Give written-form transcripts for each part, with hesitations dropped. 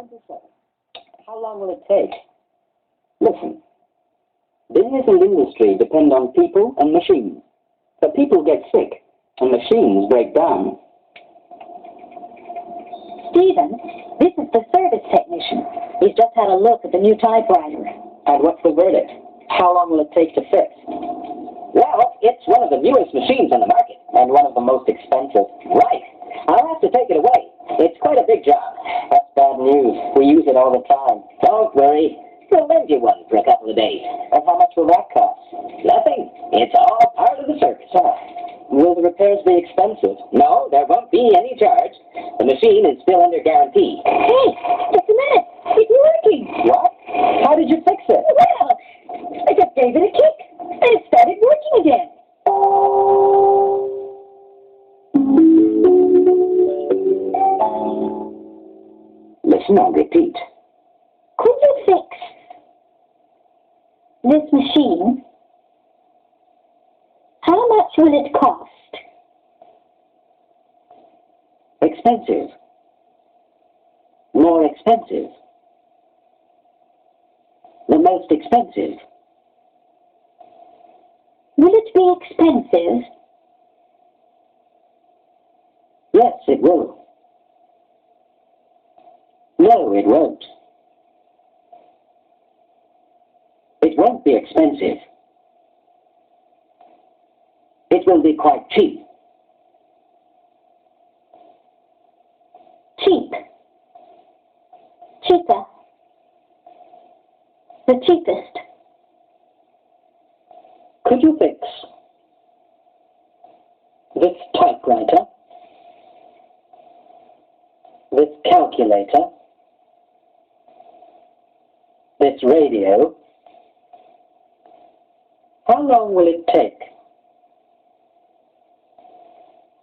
Example 7. How long will it take? Listen. Business and industry depend on people and machines. But people get sick, and machines break down. Stephen, this is the service technician. He's just had a look at the new typewriter. And what's the verdict? How long will it take to fix? Well, it's one of the newest machines on the market, and one of the most expensive. Right. I'll have to take it away. It's quite a big job. That's bad news. We use it all the time. Don't worry. We'll lend you one for a couple of days. And how much will that cost? Nothing. It's all part of the service. Will the repairs be expensive? No, there won't be any charge. The machine is still under guarantee. Hey, just a minute. It's working. What? How did you fix it? Well, I just gave it a kick, and it started working again. Listen and repeat. Could you fix this machine? How much will it cost? Expensive. More expensive. The most expensive. Will it be expensive? Yes, it will. No, it won't. It won't be expensive. It will be quite cheap. Cheap. Cheaper. The cheapest. Could you fix this typewriter, this calculator, this radio? How long will it take?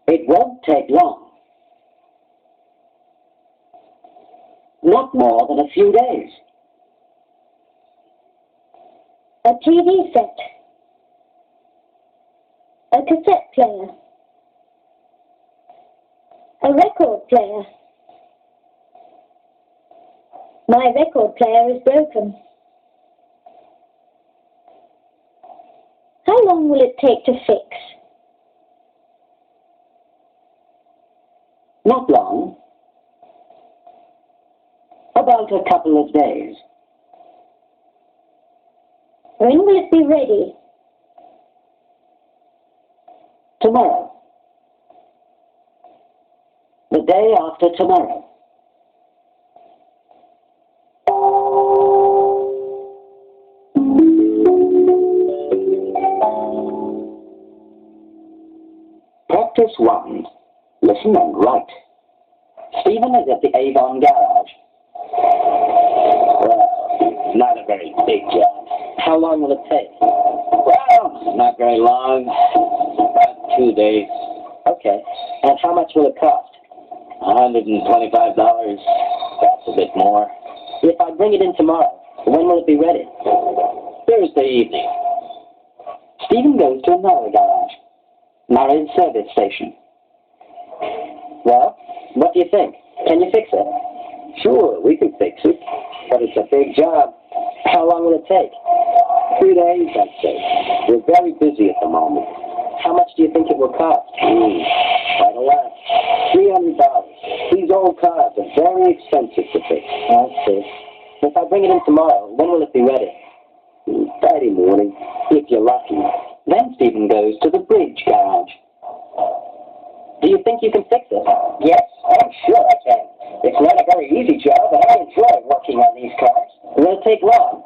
It won't take long. Not more than a few days. A TV set. A cassette player. A record player. My record player is broken. How long will it take to fix? Not long. About a couple of days. When will it be ready? Tomorrow. The day after tomorrow. Practice 1. Listen and write. Stephen is at the Avon garage. Well, not a very big job. How long will it take? Well, not very long. About 2 days. Okay. And how much will it cost? $125. Perhaps a bit more. If I bring it in tomorrow, when will it be ready? Thursday evening. Stephen goes to another garage. Married service station. Well, what do you think? Can you fix it? Sure, we can fix it. But it's a big job. How long will it take? 3 days, I'd say. We're very busy at the moment. How much do you think it will cost? Quite a lot. $300. These old cars are very expensive to fix. I see. If I bring it in tomorrow, when will it be ready? Friday morning, if you're lucky. Then Stephen goes to the bridge garage. Do you think you can fix it? Yes, I'm sure I can. It's not a very easy job, but I enjoy working on these cars. Will it take long?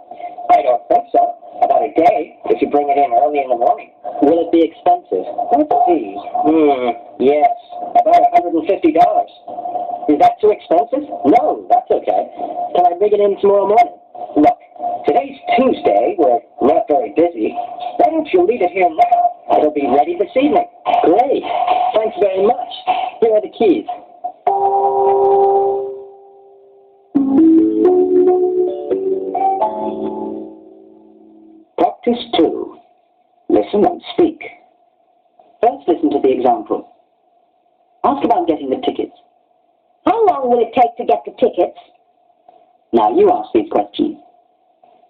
I don't think so. About a day, if you bring it in early in the morning. Will it be expensive? Let's see. Yes, about $150. Is that too expensive? No, that's okay. Can I bring it in tomorrow morning? Look, today's Tuesday. We're not very busy. Why don't you leave it here now? It'll be ready this evening. Great. Thanks very much. Here are the keys. Practice 2. Listen and speak. First, listen to the example. Ask about getting the tickets. How long will it take to get the tickets? Now you ask these questions.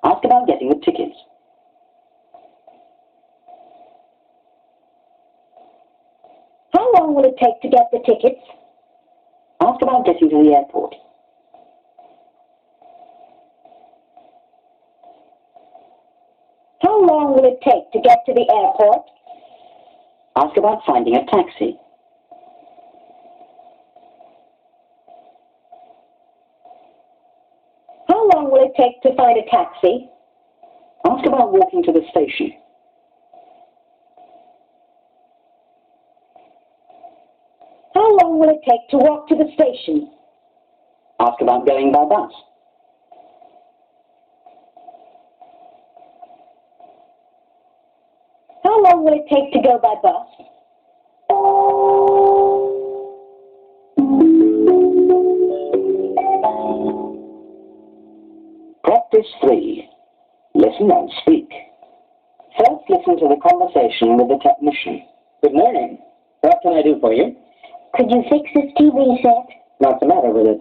Ask about getting the tickets. How long will it take to get the tickets? Ask about getting to the airport. How long will it take to get to the airport? Ask about finding a taxi. How long will it take to find a taxi? Ask about walking to the station. How long will it take to walk to the station? Ask about going by bus. How long will it take to go by bus? Practice 3. Listen and speak. First, listen to the conversation with the technician. Good morning. What can I do for you? Could you fix this TV set? What's the matter with it?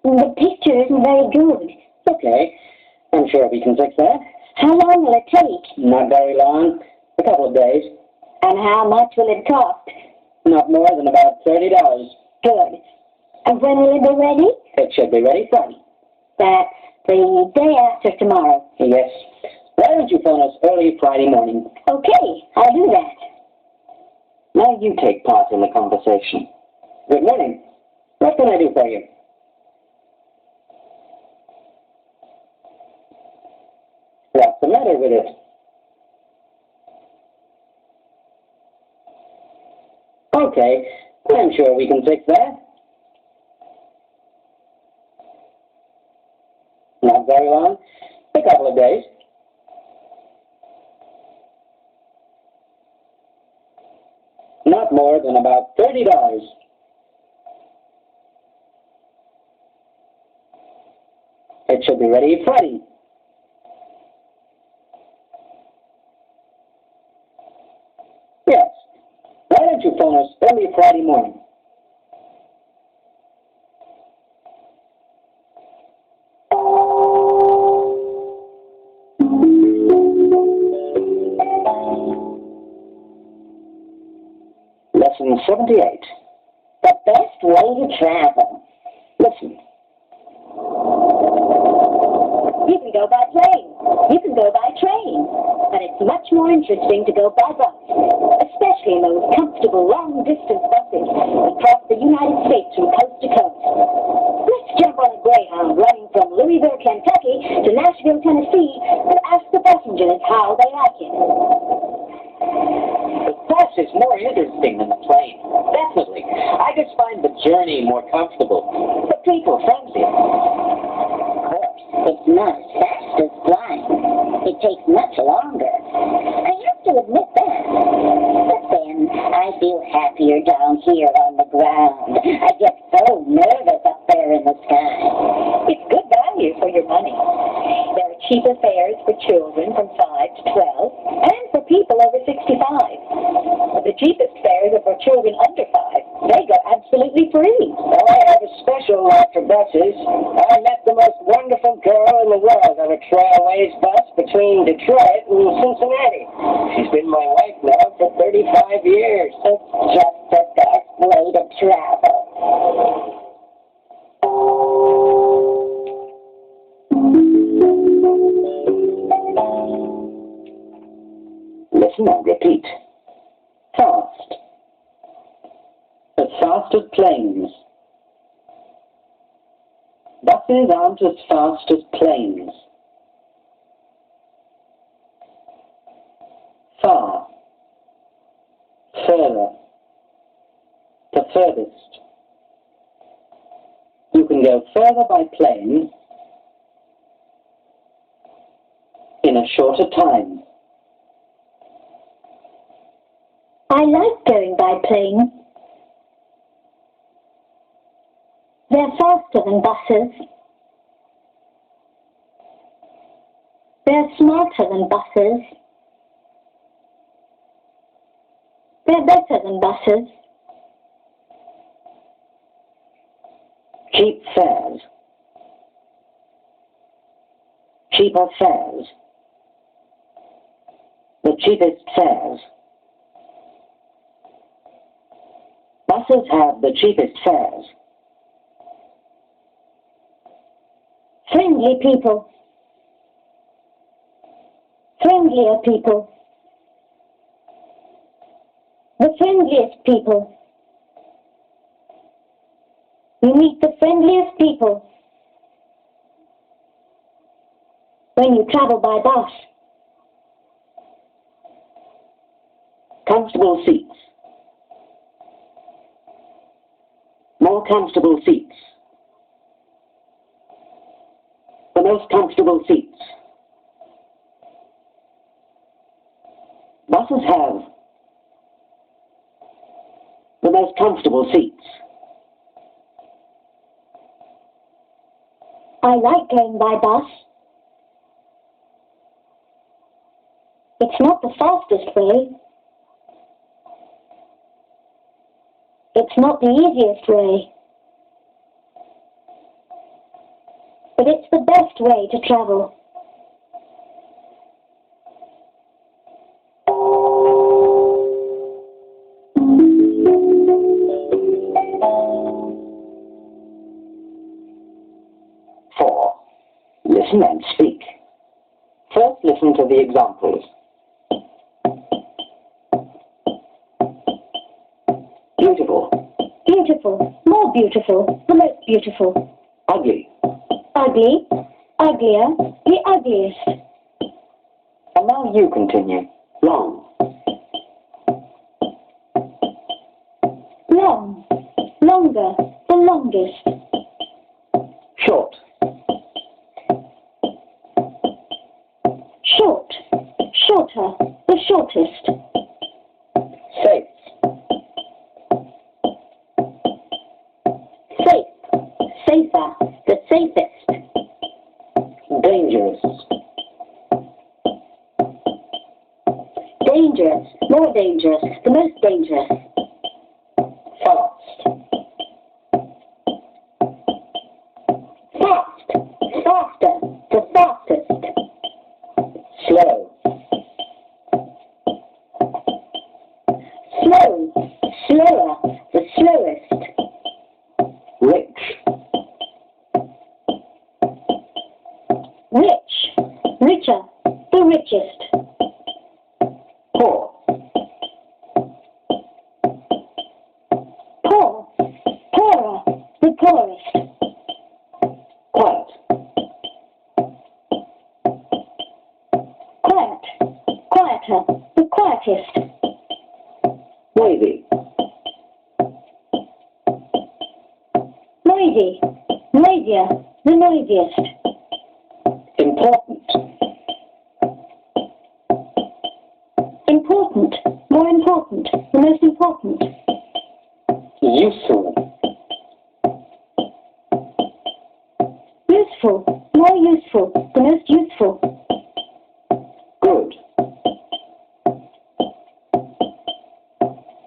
The picture isn't very good. Okay. I'm sure we can fix that. How long will it take? Not very long. A couple of days. And how much will it cost? Not more than about $30. Good. And when will it be ready? It should be ready Friday. That's the day after tomorrow. Yes. Why don't you phone us early Friday morning? Okay, I'll do that. Now you take part in the conversation. Good morning. What can I do for you? What's the matter with it? Okay, I'm sure we can fix that. Not very long. A couple of days. Not more than about $30. It should be ready Friday. Yes. Why don't you phone us early Friday morning? Lesson 78. The best way to travel. Listen. You can go by plane. You can go by train. But it's much more interesting to go by bus, especially in those comfortable long-distance buses across the United States from coast to coast. Let's jump on a Greyhound running from Louisville, Kentucky to Nashville, Tennessee, and ask the passengers how they like it. The bus is more interesting than the plane. Definitely. I just find the journey more comfortable. The people friendly. Of course, it's not as fast as flying. It takes much longer. I have to admit that. But then, I feel happier down here on the ground. I get so nervous up there in the sky. It's good value for your money. There are cheaper fares for children from 5 to 12, and for people over 65. The cheapest fares are for children under 5. They go absolutely free. Well, I have a special lot for buses. I met the most wonderful girl in the world on a Trailways bus between Detroit and Cincinnati. She's been my wife now for 35 years. It's just the best way to travel. Listen and repeat. Fast. As fast as planes. Buses aren't as fast as planes. Far. Further. The furthest. You can go further by plane in a shorter time. I like going by plane. They're faster than buses. They're smarter than buses. They're better than buses. Cheap fares. cheaper fares. The cheapest fares. Buses have the cheapest fares. Friendly people. Friendlier people. The friendliest people. You meet the friendliest people when you travel by bus. Comfortable seats. More comfortable seats. The most comfortable seats. Buses have the most comfortable seats. I like going by bus. It's not the fastest way. It's not the easiest way. But it's the best way to travel. Listen and speak. First, listen to the examples. Beautiful. Beautiful. More beautiful. The most beautiful. Ugly. Ugly. Uglier. The ugliest. And now you continue. Long. Long. Longer. The longest. Short. Short. Shorter. The shortest. Safe. Safe. Safer. The safest. Dangerous. Dangerous. More dangerous. The most dangerous. Fast. Fast. Faster. The fastest. Slow. Slow. Slower. The slowest. Rich. Rich. Richer. The richest. Poor. Poor. Poorer. The poorest. Quiet. Quiet. Quieter. The quietest. Noisy. Noisy. Noisier. The noisiest. Important. Important. More important. The most important. Useful. Useful. More useful. The most useful. Good.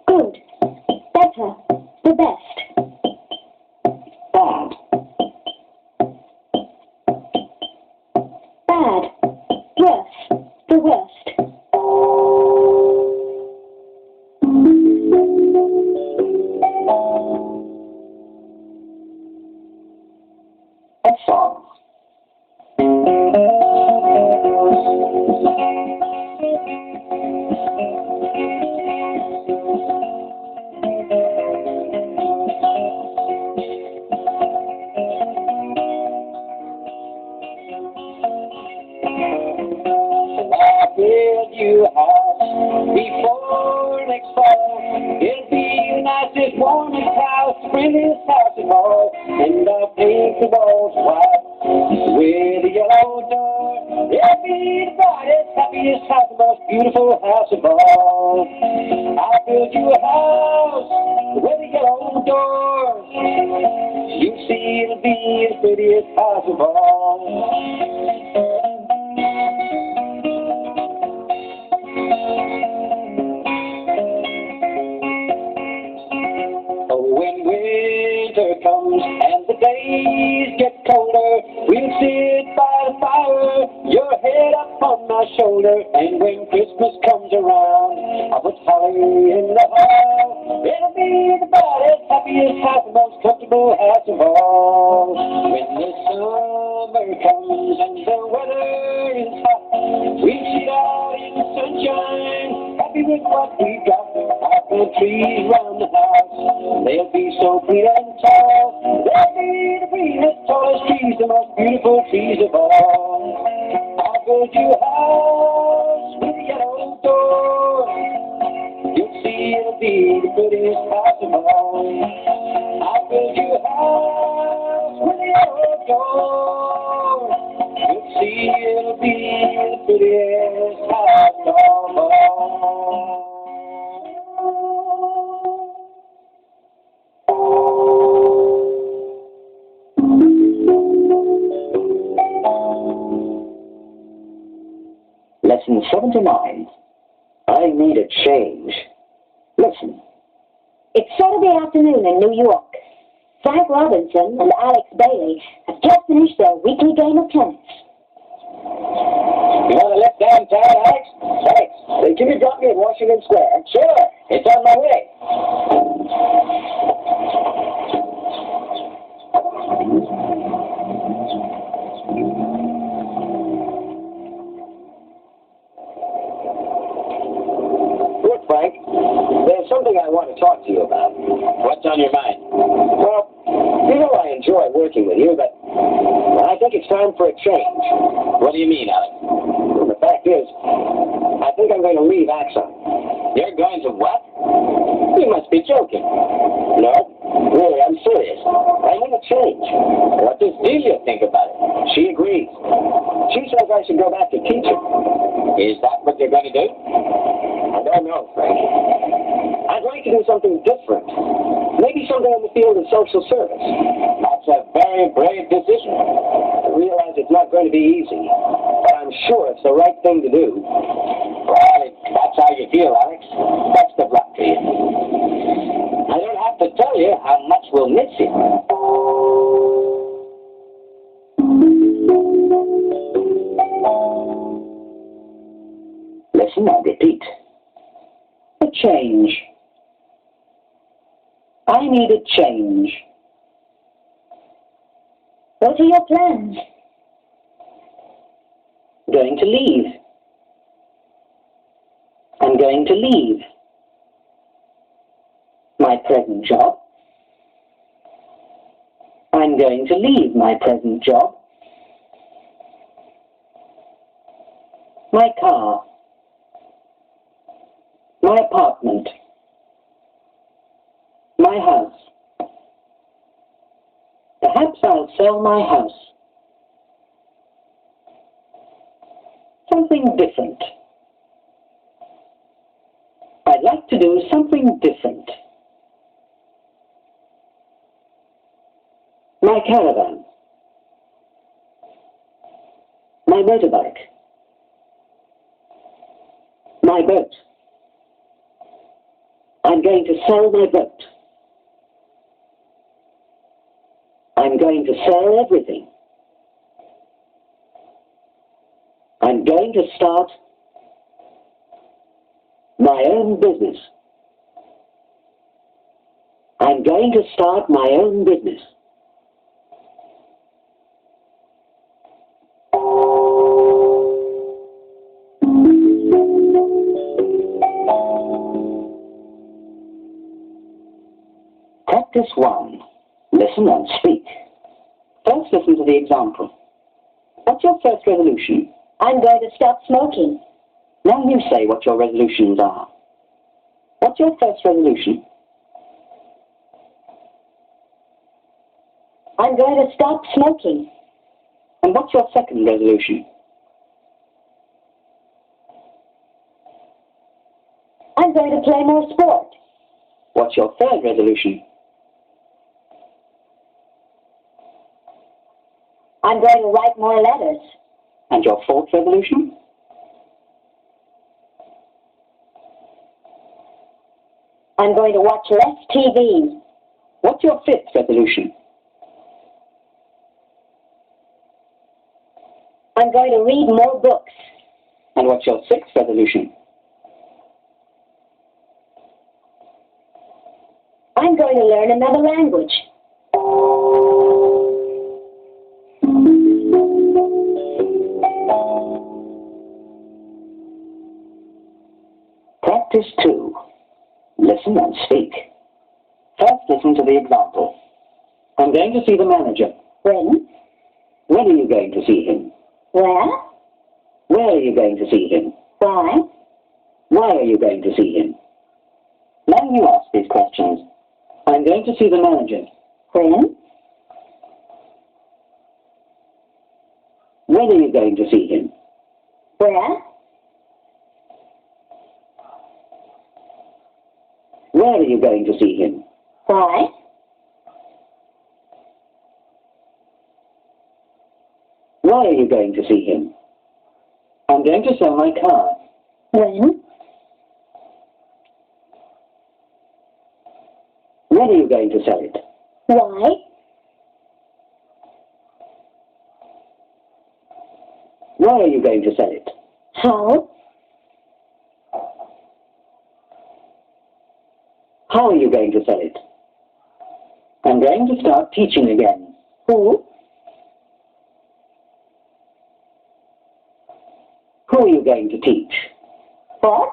Good. Better. The best. Bad. Bad. Worse. The worst. A song. Build you a house before next fall. It'll be the nicest, warmest house, friendliest house of all. And I'll paint the walls white with a yellow door. It'll be the brightest, happiest house, the most beautiful house of all. I'll build you a house with a yellow door. You see, it'll be the prettiest house of all. When winter comes and the days get colder, we'll sit by the fire. on my shoulder, and when Christmas comes around, I put Holly in the hall. It'll be the brightest, happiest house, the most comfortable house of all. When the summer comes and the weather is hot, we sit out in the sunshine, happy with what we got. Our the trees round the house, they'll be so pretty and tall. They'll be the greenest, tallest trees, the most beautiful trees of all. I'll build you a house with a yellow door. You'll see it'll be the prettiest house of all. I'll build you a house with a yellow door. You'll see it'll be the prettiest house of all. Lesson 79. I need a change. Listen. It's Saturday afternoon in New York. Frank Robinson and Alex Bailey have just finished their weekly game of tennis. You want to lift downtown, Alex? Thanks. Can you drop me at Washington Square? Sure. It's on my way. Look, Frank, there's something I want to talk to you about. What's on your mind? Well, you know I enjoy working with you, but I think it's time for a change. What do you mean, Alex? Well, the fact is, I think I'm going to leave Axon. You're going to what? You must be joking. No, really, I'm serious. I want to change. What does Delia think about it? She agrees. She says I should go back to teaching. Is that what you're going to do? I don't know, Frank. I'd like to do something different. Maybe something in the field of social service. That's a very brave decision. I realize it's not going to be easy, but I'm sure it's the right thing to do. Well, if that's how you feel, Alex, best of luck to you. I don't have to tell you how much we'll miss you. Listen and repeat. A change. I need a change. What are your plans? Going to leave. I'm going to leave my present job. I'm going to leave my present job. My car. My apartment. My house. Perhaps I'll sell my house. Something different. I'd like to do something different. My caravan. My motorbike. My boat. I'm going to sell my boat. I'm going to sell everything. I'm going to start my own business. I'm going to start my own business. Practice 1. Listen and speak. First, listen to the example. What's your first resolution? I'm going to stop smoking. Now you say what your resolutions are. What's your first resolution? I'm going to stop smoking. And what's your second resolution? I'm going to play more sport. What's your third resolution? I'm going to write more letters. And your fourth resolution? I'm going to watch less TV. What's your fifth resolution? I'm going to read more books. And what's your 6th resolution? I'm going to learn another language. Practice 2. Listen and speak. First, listen to the example. I'm going to see the manager. When? When are you going to see him? Where? Where are you going to see him? Why? Why are you going to see him? Now you ask these questions. I'm going to see the manager. When? When are you going to see him? Where? Where are you going to see him? Why? Why are you going to see him? I'm going to sell my car. When? When are you going to sell it? Why? Why are you going to sell it? How? How are you going to sell it? I'm going to start teaching again. Who? Who are you going to teach? What?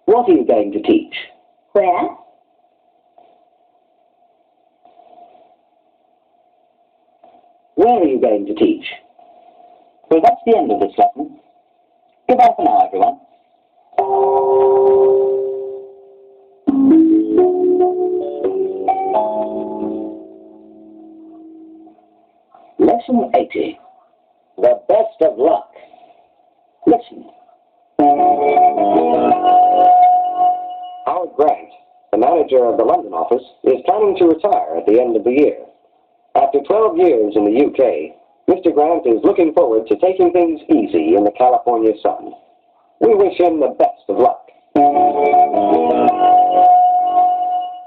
What are you going to teach? Where? Where are you going to teach? Well, that's the end of this lesson. Goodbye for now, everyone. Lesson 80. The best of luck. Listen. Howard Grant, the manager of the London office, is planning to retire at the end of the year. After 12 years in the UK, Mr. Grant is looking forward to taking things easy in the California sun. We wish him the best of luck.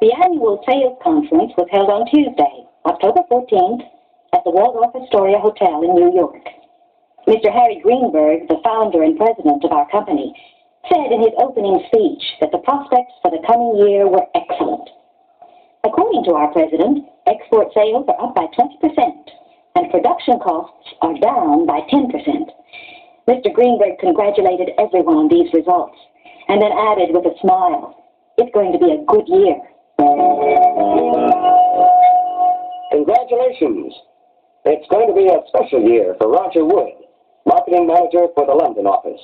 The annual sales conference was held on Tuesday, October 14th, at the Waldorf Astoria Hotel in New York. Mr. Harry Greenberg, the founder and president of our company, said in his opening speech that the prospects for the coming year were excellent. According to our president, export sales are up by 20%, and production costs are down by 10%. Mr. Greenberg congratulated everyone on these results, and then added with a smile, "It's going to be a good year." Congratulations! It's going to be a special year for Roger Wood, marketing manager for the London office.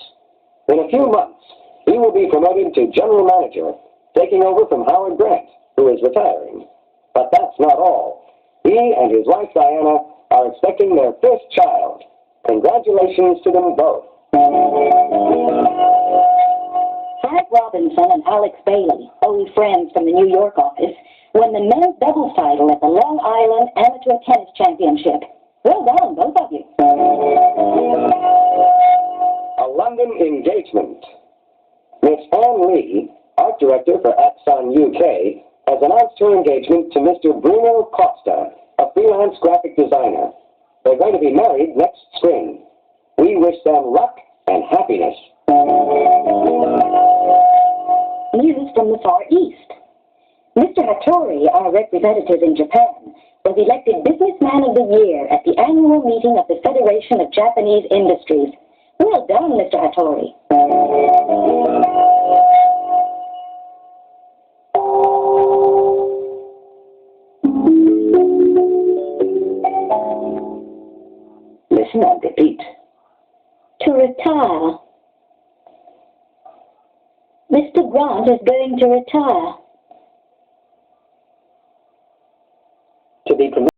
In a few months, he will be promoted to general manager, taking over from Howard Grant, who is retiring. But that's not all. He and his wife Diana are expecting their first child. Congratulations to them both. Frank Robinson and Alex Bailey, old friends from the New York office, won the men's doubles title at the Long Island Amateur Tennis Championship. Well done, both of you. A London engagement. Miss Anne Lee, art director for Axon UK, has announced her engagement to Mr. Bruno Costa, a freelance graphic designer. They're going to be married next spring. We wish them luck and happiness. News from the Far East. Mr. Hattori, our representative in Japan, was elected Businessman of the Year at the annual meeting of the Federation of Japanese Industries. Well done, Mr. Hattori. Listen and repeat. To retire. Mr. Grant is going to retire. To be promoted.